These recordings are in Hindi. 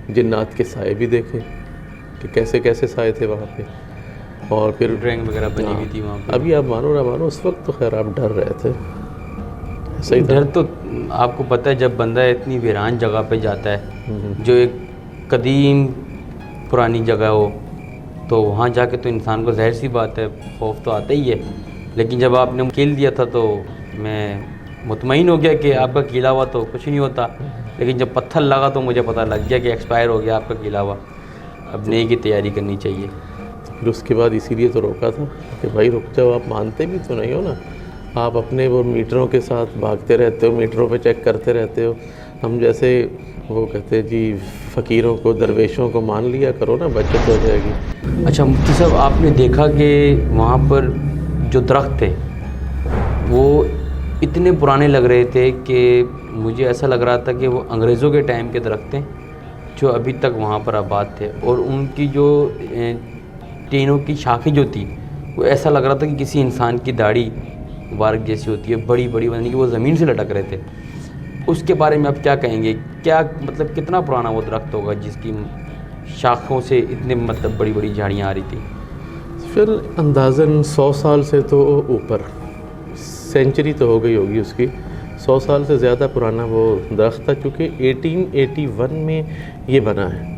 जिन्नात के साए भी देखे कि कैसे कैसे साए थे वहाँ पे, और फिर ड्राइंग वगैरह बनी हुई थी वहाँ पे। अभी आप मानो ना मानो, उस वक्त तो खैर आप डर रहे थे, सही डर तो आपको पता है जब बंदा इतनी वीरान जगह पे जाता है, जो एक कदीम पुरानी जगह हो, तो वहाँ जाके तो इंसान को ज़ाहिर सी बात है खौफ तो आता ही है। लेकिन जब आपने कील दिया था तो मैं मुतमईन हो गया कि आपका कीला हुआ तो कुछ नहीं होता। लेकिन जब पत्थर लगा तो मुझे पता लग गया कि एक्सपायर हो गया आपका कीला हुआ, अब नई की तैयारी करनी चाहिए। फिर उसके बाद इसीलिए तो रोका था कि भाई रुक जाओ, आप मानते भी तो नहीं हो ना, आप अपने वो मीटरों के साथ भागते रहते हो, मीटरों पे चेक करते रहते हो। हम जैसे वो कहते हैं जी फ़कीरों को, दरवेशों को मान लिया करो ना, बचत हो जाएगी। अच्छा मुफ्ती साहब, आपने देखा कि वहाँ पर जो दरख्त थे वो इतने पुराने लग रहे थे कि मुझे ऐसा लग रहा था कि वो अंग्रेज़ों के टाइम के दरख्त थे जो अभी तक वहाँ पर आबाद थे, और उनकी जो टीनों की शाखें जो थी वो ऐसा लग रहा था कि किसी इंसान की दाढ़ी मुबारक जैसी होती है, बड़ी बड़ी, यानी कि वो ज़मीन से लटक रहे थे। उसके बारे में आप क्या कहेंगे? क्या मतलब कितना पुराना वो दरख्त होगा जिसकी शाखों से इतने मतलब बड़ी बड़ी झाड़ियाँ आ रही थी? फिर अंदाज़न 100 साल से तो ऊपर, सेंचुरी तो हो गई होगी उसकी, 100 साल से ज़्यादा पुराना वो दरख्त था, चूँकि 1881 में ये बना है।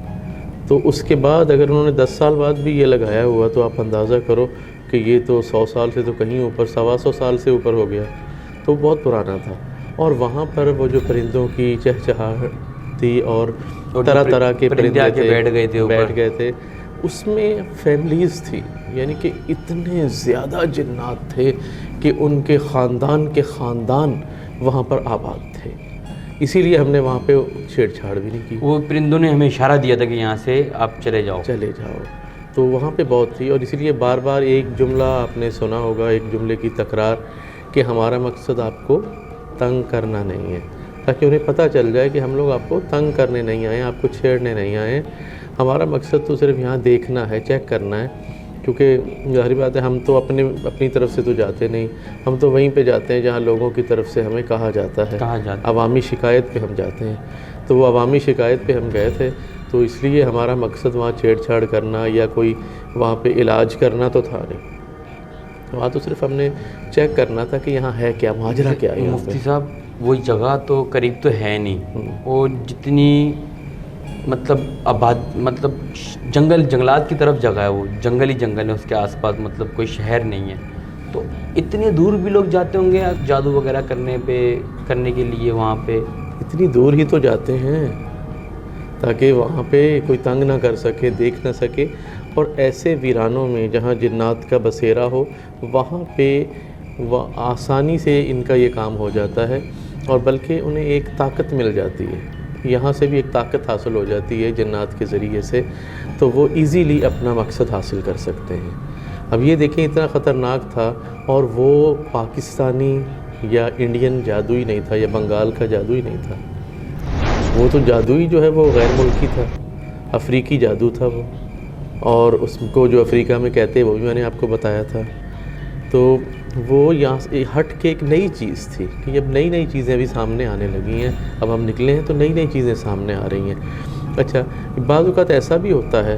तो उसके बाद अगर उन्होंने 10 साल बाद भी ये लगाया हुआ तो आप अंदाज़ा करो कि ये तो 100 साल से तो कहीं ऊपर, 125 साल से ऊपर हो गया, तो बहुत पुराना था। और वहाँ पर वो जो परिंदों की चहचहाहट थी और तरह तरह के परिंदे थे, बैठ गए थे, उसमें फैमिलीज़ थी, यानी कि इतने ज़्यादा जिन्नात थे कि उनके ख़ानदान के ख़ानदान वहाँ पर आबाद थे। इसीलिए हमने वहाँ पे छेड़छाड़ भी नहीं की। वो परिंदों ने हमें इशारा दिया था कि यहाँ से आप चले जाओ। तो वहाँ पे बहुत थी, और इसीलिए बार बार एक जुमला आपने सुना होगा, एक जुमले की तकरार, कि हमारा मकसद आपको तंग करना नहीं है, ताकि उन्हें पता चल जाए कि हम लोग आपको तंग करने नहीं आए, आपको छेड़ने नहीं आए। हमारा मकसद तो सिर्फ यहाँ देखना है, चेक करना है, क्योंकि ज़ाहिर बात है हम तो अपनी तरफ से तो जाते नहीं, हम तो वहीं पे जाते हैं जहाँ लोगों की तरफ से हमें कहा जाता है, अवामी शिकायत पे हम जाते हैं। तो वो अवामी शिकायत पे हम गए थे, तो इसलिए हमारा मकसद वहाँ छेड़छाड़ करना या कोई वहाँ पे इलाज करना तो था नहीं। वहाँ तो सिर्फ हमने चेक करना था कि यहाँ है क्या, माजरा क्या है। मुफ्ती साहब वो जगह तो करीब तो है नहीं, वो जितनी मतलब आबाद, मतलब जंगलात की तरफ जगह है, वो जंगल ही जंगल है उसके आसपास, मतलब कोई शहर नहीं है। तो इतने दूर भी लोग जाते होंगे जादू वगैरह करने के लिए वहाँ पे? इतनी दूर ही तो जाते हैं ताकि वहाँ पे कोई तंग ना कर सके, देख ना सके। और ऐसे वीरानों में जहाँ जिन्नात का बसेरा हो, वहाँ पे वह आसानी से इनका ये काम हो जाता है, और बल्कि उन्हें एक ताकत मिल जाती है, यहाँ से भी एक ताकत हासिल हो जाती है जिन्नात के ज़रिए से, तो वो इजीली अपना मकसद हासिल कर सकते हैं। अब ये देखें, इतना ख़तरनाक था, और वो पाकिस्तानी या इंडियन जादू ही नहीं था, या बंगाल का जादू ही नहीं था, वो तो जादू ही जो है वो गैर मुल्की था, अफ्रीकी जादू था वो। और उसको जो अफ्रीका में कहते हैं वो भी मैंने आपको बताया था। तो वो यहाँ से हट के एक नई चीज़ थी कि अब नई नई चीज़ें अभी सामने आने लगी हैं, अब हम निकले हैं तो नई नई चीज़ें सामने आ रही हैं। अच्छा, बाज़ औक़ात ऐसा भी होता है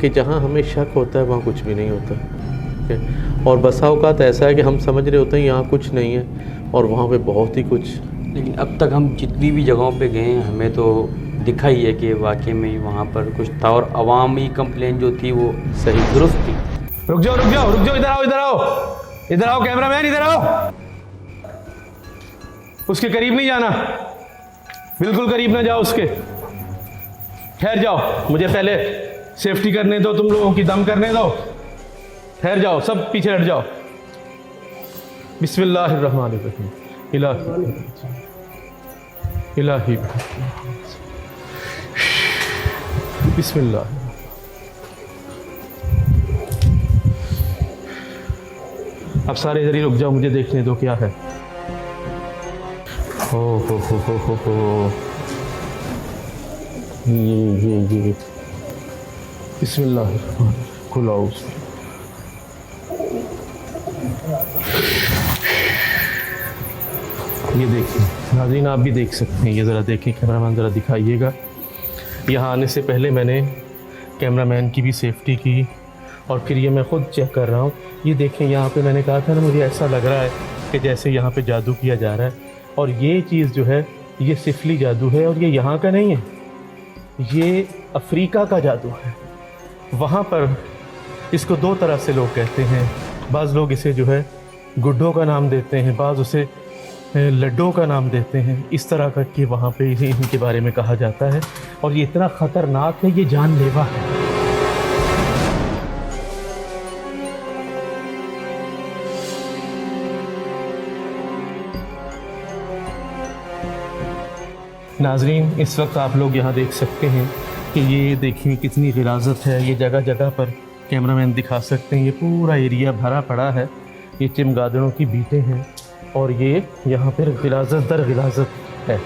कि जहाँ हमें शक होता है वहाँ कुछ भी नहीं होता, ठीक है, और बसा औक़ात ऐसा है कि हम समझ रहे होते हैं यहाँ कुछ नहीं है और वहाँ पे बहुत ही कुछ। लेकिन अब तक हम जितनी भी जगहों पे गए हैं हमें तो दिखा ही है कि वाकई में वहाँ पर कुछ था, और अवामी कंप्लेन जो थी वो सही दुरुस्त थी। रुक जाओ, इधर आओ कैमरामैन, इधर आओ। उसके करीब नहीं जाना, बिल्कुल करीब ना जाओ उसके। ठहर जाओ, मुझे पहले सेफ्टी करने दो, तुम लोगों की दम करने दो। ठहर जाओ, सब पीछे हट जाओ। बिस्मिल्लाहिर्रहमानिर्रहीम। इलाही बिस्मिल्लाह। अब सारे इधर ही रुक जाओ, मुझे देखने दो क्या है। हो ये बिस्मिल्लाह, खुलाओ। ये देखिए नाज़रीन, आप भी देख सकते हैं, ये ज़रा देखें, कैमरामैन ज़रा दिखाइएगा। यहाँ आने से पहले मैंने कैमरामैन की भी सेफ्टी की और फिर ये मैं ख़ुद चेक कर रहा हूँ। ये देखें, यहाँ पे मैंने कहा था ना, मुझे ऐसा लग रहा है कि जैसे यहाँ पे जादू किया जा रहा है। और ये चीज़ जो है ये सिफली जादू है, और ये यहाँ का नहीं है, ये अफ्रीका का जादू है। वहाँ पर इसको दो तरह से लोग कहते हैं। बाज़ लोग इसे जो है गुड्डों का नाम देते हैं, बाज़ उसे लड्डों का नाम देते हैं। इस तरह का कि वहाँ पे इनके बारे में कहा जाता है। और ये इतना ख़तरनाक है, ये जानलेवा है। नाज़रीन, इस वक्त आप लोग यहाँ देख सकते हैं कि ये देखिए कितनी गिलाज़त है। ये जगह जगह पर कैमरामैन दिखा सकते हैं, ये पूरा एरिया भरा पड़ा है। ये चमगादड़ों की बीटें हैं और ये यहाँ पर गिलाज़त दर गिलाज़त है।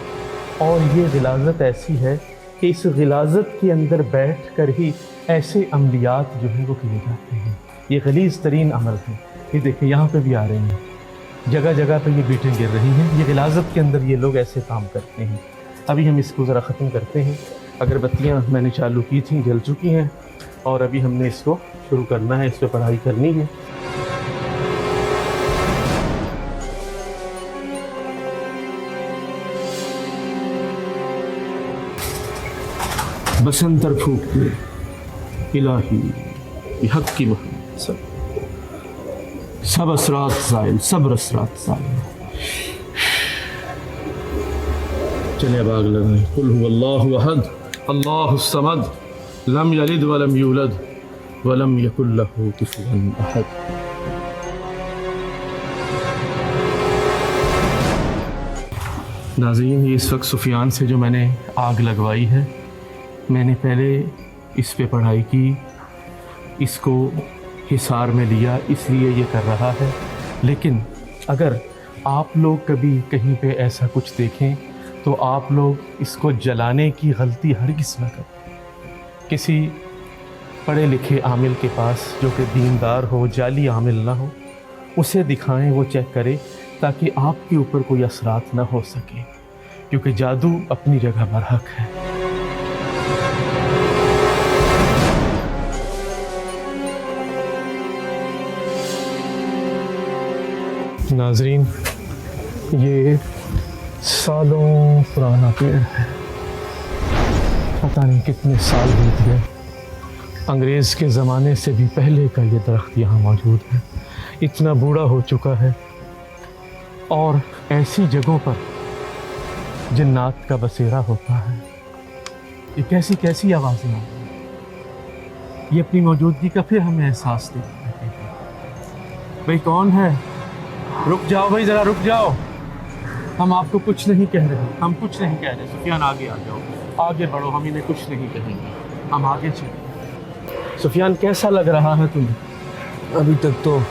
और ये गिलाज़त ऐसी है कि इस गिलाज़त के अंदर बैठ कर ही ऐसे अमलियात जो हैं वो किए जाते हैं। ये गलीज़ तरीन अमल है। ये देखिए यहाँ पे भी आ रहे हैं, जगह जगह पे ये बीटें गिर रही हैं। ये गिलाज़त के अंदर ये लोग ऐसे काम करते हैं। अभी हम इसको ज़रा ख़त्म करते हैं। अगरबत्तियाँ मैंने चालू की थी, जल चुकी हैं, और अभी हमने इसको शुरू करना है, इस पर पढ़ाई करनी है। बसंतर फूक इलाही हक की मोहम्मद, सब असरात ज़ाइल, सब असरात ज़ाइल। चलिए अब आग लगाएं। कुल हुवल्लाहु अहद अल्लाहुस समद लम यलिद वलम यूलद वलम यकुल लहू कुफुवन अहद। नाज़रीन, ये इस वक्त सुफियान से जो मैंने आग लगवाई है, मैंने पहले इस पे पढ़ाई की, इसको हिसार में लिया, इसलिए ये कर रहा है। लेकिन अगर आप लोग कभी कहीं पे ऐसा कुछ देखें तो आप लोग इसको जलाने की गलती हरगिज़ न करें। किसी पढ़े लिखे आमिल के पास जो कि दीनदार हो, जाली आमिल ना हो, उसे दिखाएं, वो चेक करे, ताकि आपके ऊपर कोई असरात ना हो सके, क्योंकि जादू अपनी जगह बरहक है। नाज़रीन, ये सालों पुराना पेड़ है, पता नहीं कितने साल बीत गए। अंग्रेज़ के ज़माने से भी पहले का ये दरख्त यहाँ मौजूद है, इतना बूढ़ा हो चुका है। और ऐसी जगहों पर जिन्नात का बसेरा होता है। ये कैसी कैसी आवाज़ें आती हैं, ये अपनी मौजूदगी का फिर हमें एहसास देते हैं। भाई कौन है? रुक जाओ भाई, ज़रा रुक जाओ, हम आपको कुछ नहीं कह रहे, हम कुछ नहीं कह रहे। सुफियान आगे आ जाओ, आगे बढ़ो, हम इन्हें कुछ नहीं कहेंगे, हम आगे चलें। सुफियान, कैसा लग रहा है तुम्हें? अभी तक तो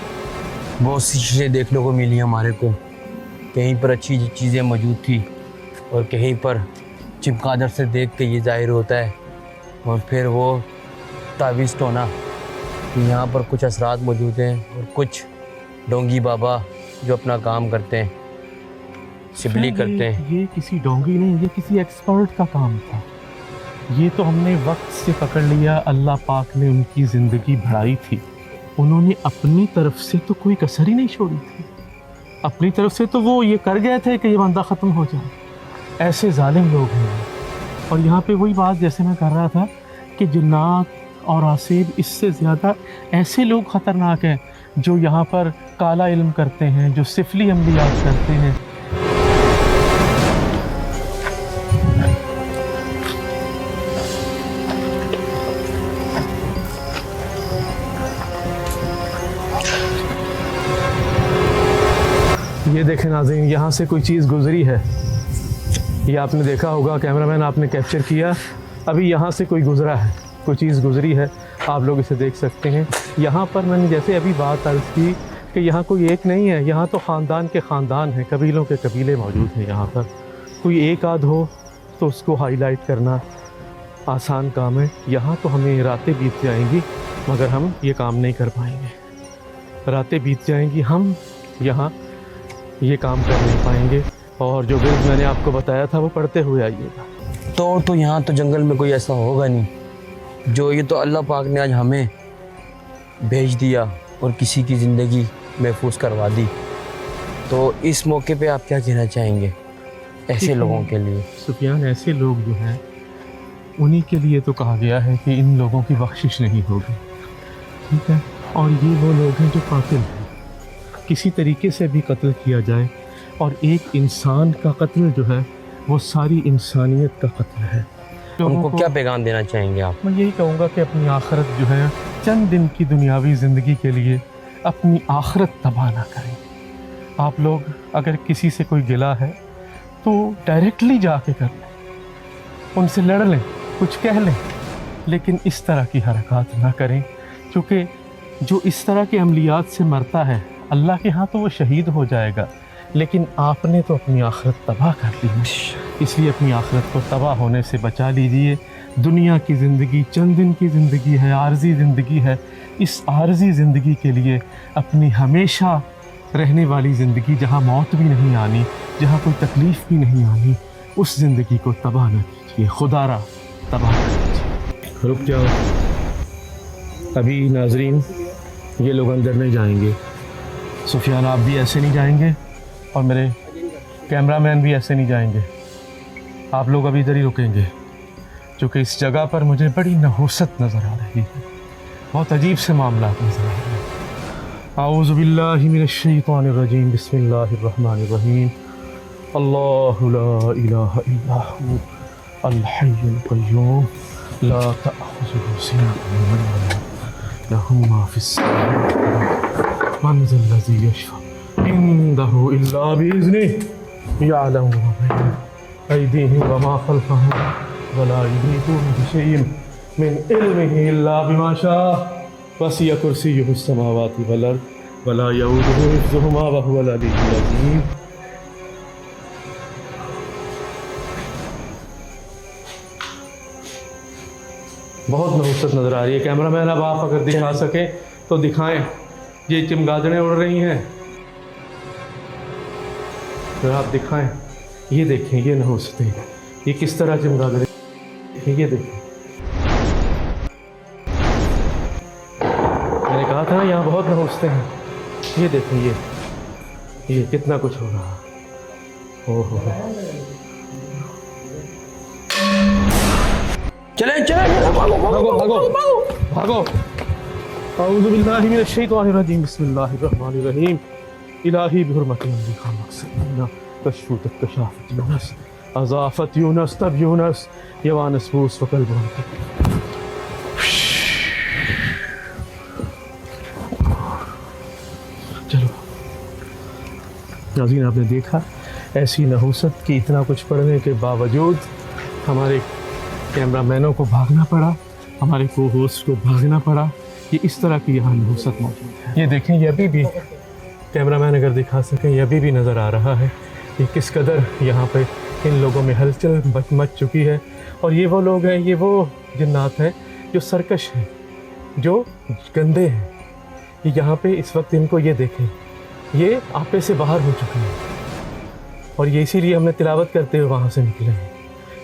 बहुत सी चीज़ें देखने को मिली हमारे को। कहीं पर अच्छी चीज़ें मौजूद थी और कहीं पर चमगादड़ से देख के ये जाहिर होता है। और फिर वो तावीज़ टोना कि यहाँ पर कुछ असरात मौजूद हैं और कुछ डोंगी बाबा जो अपना काम करते हैं, सिबली करते हैं। ये किसी डोंगी नहीं, ये किसी एक्सपर्ट का काम था। ये तो हमने वक्त से पकड़ लिया। अल्लाह पाक ने उनकी ज़िंदगी बढ़ाई थी, उन्होंने अपनी तरफ से तो कोई कसर ही नहीं छोड़ी थी। अपनी तरफ से तो वो ये कर गए थे कि ये बंदा ख़त्म हो जाए। ऐसे जालिम लोग हैं। और यहाँ पे वही बात जैसे मैं कर रहा था कि जिन्नात और आसिब, इससे ज़्यादा ऐसे लोग ख़तरनाक हैं जो यहाँ पर काला इल्म करते हैं, जो सिफली अमलियात करते हैं। ये देखें नाज़रीन, यहाँ से कोई चीज़ गुजरी है, ये आपने देखा होगा, कैमरामैन आपने कैप्चर किया। अभी यहाँ से कोई गुजरा है, कोई चीज़ गुजरी है, आप लोग इसे देख सकते हैं। यहाँ पर मैंने जैसे अभी बात अर्ज़ की कि यहाँ कोई एक नहीं है, यहाँ तो ख़ानदान के ख़ानदान हैं, कबीलों के कबीले मौजूद हैं। यहाँ पर कोई एक आध हो तो उसको हाईलाइट करना आसान काम है। यहाँ तो हमें रातें बीत जाएंगी मगर हम ये काम नहीं कर पाएंगे। रातें बीत जाएंगी, हम यहाँ ये काम कर नहीं पाएंगे। और जो विर्द मैंने आपको बताया था वो पढ़ते हुए आइएगा। तो यहाँ तो जंगल में कोई ऐसा होगा नहीं जो, ये तो अल्लाह पाक ने आज हमें भेज दिया और किसी की ज़िंदगी महफूज करवा दी। तो इस मौके पे आप क्या कहना चाहेंगे ऐसे लोगों के लिए? सुफियान, ऐसे लोग जो हैं उन्हीं के लिए तो कहा गया है कि इन लोगों की बख्शिश नहीं होगी, ठीक है। और ये वो लोग हैं जो कातिल हैं, किसी तरीके से भी कत्ल किया जाए, और एक इंसान का कत्ल जो है वो सारी इंसानियत का कत्ल है। उनको क्या पैगाम देना चाहेंगे आप? मैं यही कहूँगा कि अपनी आखिरत जो है, चंद दिन की दुनियावी ज़िंदगी के लिए अपनी आखिरत तबाह ना करें। आप लोग अगर किसी से कोई गिला है तो डायरेक्टली जाके कर लें, उनसे लड़ लें, कुछ कह लें, लेकिन इस तरह की हरकत ना करें, क्योंकि जो इस तरह के अमलियात से मरता है अल्लाह के यहाँ तो वो शहीद हो जाएगा, लेकिन आपने तो अपनी आखिरत तबाह कर ली है। इसलिए अपनी आखिरत को तबाह होने से बचा लीजिए। दुनिया की ज़िंदगी चंद दिन की ज़िंदगी है, आर्जी ज़िंदगी है। इस आर्जी ज़िंदगी के लिए अपनी हमेशा रहने वाली ज़िंदगी, जहाँ मौत भी नहीं आनी, जहाँ कोई तकलीफ़ भी नहीं आनी, उस ज़िंदगी को तबाह न कीजिए, खुदारा तबाह न कीजिए। रुक जाओ, अभी नाजरीन ये लोग अंदर नहीं जाएंगे। सुफियान, आप भी ऐसे नहीं जाएंगे और मेरे कैमरामैन भी ऐसे नहीं जाएंगे। आप लोग अभी इधर ही रुकेंगे, क्योंकि इस जगह पर मुझे बड़ी नहुसत नज़र आ रही है, बहुत अजीब से मामला नज़र आ रहे हैं। आऊज़ु बिल्लाहि मिनश शैतानिर रजीम, बिस्मिल्लाहिर रहमानिर रहीम। अल्लाहु ला इलाहा इल्ला हु अल हय्युल क़य्यूम ला तअख़ुज़ुहु सिनतुन व ला नौम लहु मा फ़िस समावाति वल अर्ज़ मन ज़ल्लज़ी यशफ़अ इंदहु इल्ला बिइज़्निहि यअलमु मा बैना अयदीहिम व मा ख़ल्फ़हुम व ला युहीतूना बिशैइन मिन इल्मिहि इल्ला बिमा शाअ वसिअ कुर्सियुहु समावाति वल अर्ज़ व ला यऊदुहु हिफ़्ज़ुहुमा व हुवल अलीयुल अज़ीम। बहुत नहुसत नज़र आ रही है। कैमरामैन, अब आप अगर दिखा सकें तो दिखाएं। ये चमगादड़ें उड़ रही हैं, तो आप दिखाएं। ये देखें, ये नहुसतें, ये किस तरह चमगादड़ें, ये देखें। मैंने कहा था ना यहाँ बहुत नहुसतें हैं। ये देखें, ये कितना कुछ हो रहा है। ओहो, चले चले भागो भागो भागो भागो। आऊज़ु बिल्लाहि मिनश शैतानिर रजीम, बिस्मिल्लाहिर रहमानिर रहीम। इलाही बिहुर्मति अम्री का मक़सद कशफूत कशाफत यूनस अज़ाफत यूनस तब यूनस यवानस बूस वकल बनती। चलो नाज़रीन, आपने देखा ऐसी नहुसत की इतना कुछ पढ़ने के बावजूद हमारे कैमरामैनों को भागना पड़ा, हमारे को होस्ट को भागना पड़ा। ये इस तरह की यहाँ नहुसत मौजूद है। ये देखें, ये अभी भी कैमरामैन अगर दिखा सकें, ये अभी भी नज़र आ रहा है कि किस कदर यहाँ पे इन लोगों में हलचल मच चुकी है। और ये वो लोग हैं, ये वो जिन्नात हैं जो सरकश हैं, जो गंदे हैं। ये यहाँ पे इस वक्त इनको ये देखें, ये आपे से बाहर हो चुके हैं, और ये इसीलिए हमने तिलावत करते हुए वहाँ से निकले हैं।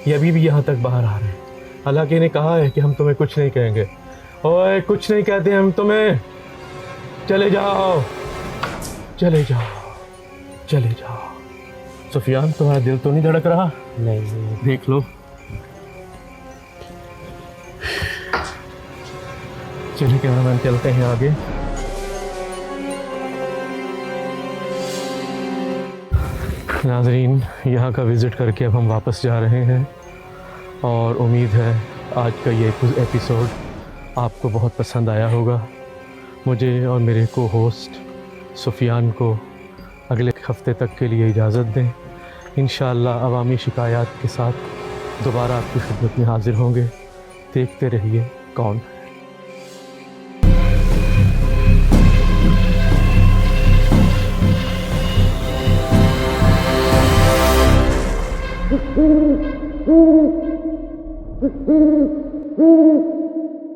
ये अभी भी यहाँ तक बाहर आ रहे हैं। हालांकि इन्हें कहा है कि हम तुम्हें कुछ नहीं कहेंगे। ओए, कुछ नहीं कहते हम तुम्हें, चले जाओ चले जाओ चले जाओ। सुफियान, तुम्हारा दिल तो नहीं धड़क रहा? नहीं। देख लो। चलिए कैमरामैन, चलते हैं आगे। नाज़रीन, यहाँ का विज़िट करके अब हम वापस जा रहे हैं, और उम्मीद है आज का ये एपिसोड आपको बहुत पसंद आया होगा। मुझे और मेरे को होस्ट सुफियान को अगले हफ्ते तक के लिए इजाज़त दें। इंशाअल्लाह अवामी शिकायत के साथ दोबारा आपकी खिदमत में हाज़िर होंगे। देखते रहिए कौन है।